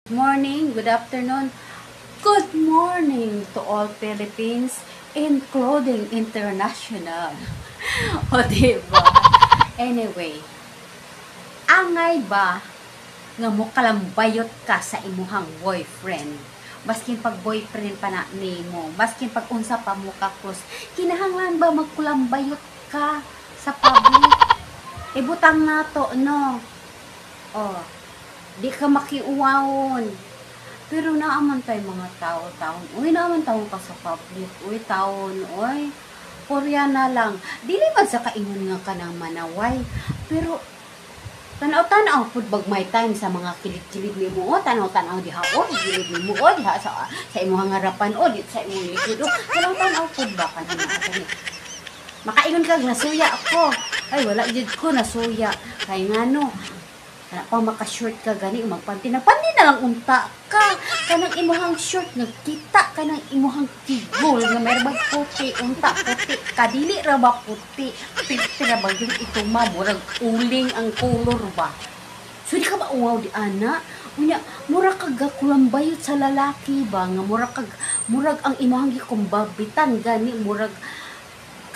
Morning, good afternoon, good morning to all Philippines, including international. O diba? Anyway, angay ba nga mo kalambayot ka sa imuhang boyfriend? Maskin pag boyfriend pa na nimo, maskin pag unsa pa mo ka kus, kinahanglan ba magkulambayot ka sa public? Ibutang nato, no? Oh, di ka makiuwawon. Pero naaman tayo mga tao-taon. Uy, naaman taon ka sa public. Uy, taon. Uy, Koreana lang. Dili ba sa kaingon nga ka ng manaway. Pero, tanaw-tanaw po bag may time sa mga kilid-kilid ni mo. Tanaw-tanaw di haon. Kilid ni mo. O, diha sa imong harapan. O, di sa imong likod. O, tanaw-tanaw po ba ka na natin. Makaingon ka, nasuya ako. Ay, wala did ko, nasuya. Kaya nga no, pang maka-short ka gani, magpanti na lang unta ka. Kanang imuhang short, nagkita ka ng imuhang tigol, nga mayroon puti, unta, puti, kadili ra ba puti, pinti ra ba yung ituma, murag uling ang color ba? So, di ka ba uwaw di ana? Unya, murag kag kulambayot sa lalaki ba? Nga murag ang imuhang gikumbabitan gani, murag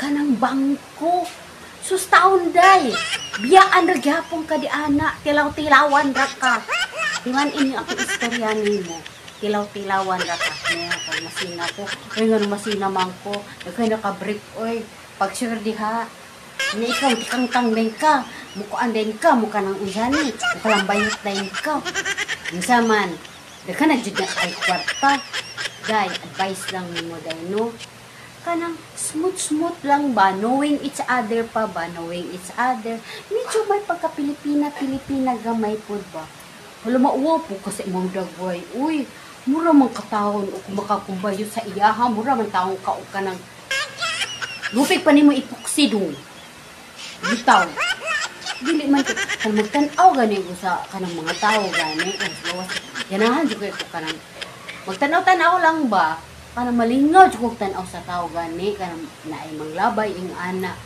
kanang bangko. Sus taon day, biyaan ra gyapon ka di ana, tilaw-tilawan ra ka. Diman ini ako istorya nimo, tilaw-tilawan ra ka. Nga kag masina ko, ay nga masina man ko, daghay naka-break oy. Pag sure diha, ni ikaw tikang-tang din ka, mukuan din ka, muka nang unjani, mukalambayot din ka. Unsa man, daghan na jud na ay kwarta. Day, advice lang nimo day no. Kanang smooth lang ba, knowing each other pa ba, knowing each other, medyo may pagka-Pilipina gamay po ba? Wala mauwa po kasi imong dagway, uy, mura man katawon o kung makakumbayo sa iyaha, mura man taong ka o ka ng lupig pa ni mo ipuksidong, bitaw. Dili man ko, kung magtanaw gani ko sa kanang mga tao gani, ganahan dyan ko kanang, magtanaw-tanaw lang ba? Kanang malingaw jud tanaw sa tao gani kanang naay manglabay ing ana.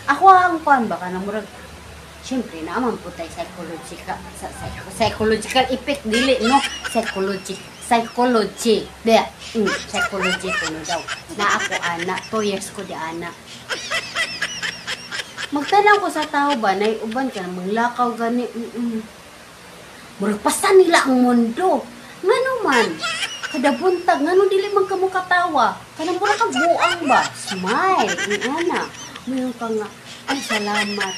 Ako ang kuan ba kanang murag syempre naman po tay psychological effect dili no psychology de psychology ko no daw na ako ana 2 years ko di ana. Magtanaw ko sa tao ba nay uban kanang manglakaw gani murag pasan nila ang mundo ngano man. Kada buntag, ngano dili man ka mo katawa? Kanang mura kang buang ba? Smile, ana. Mayroon ka nga, ay salamat.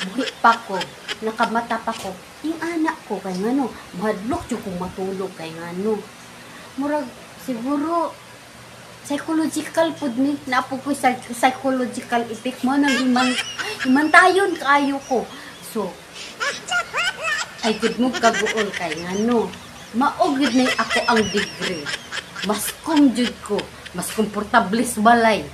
Buhi pa ko, nakamata pa ko. Yung anak ko, kay ngano, mahadlok yung kung matulog, kay ngano. Murag, siguro, psychological po ni, napo ko psychological effect mo, nang imantayon kayo ko. So, ay good mo kaguol, kay ngano. Maugid na ako ang degree. Mas kong jud ko, mas komportable sa balay.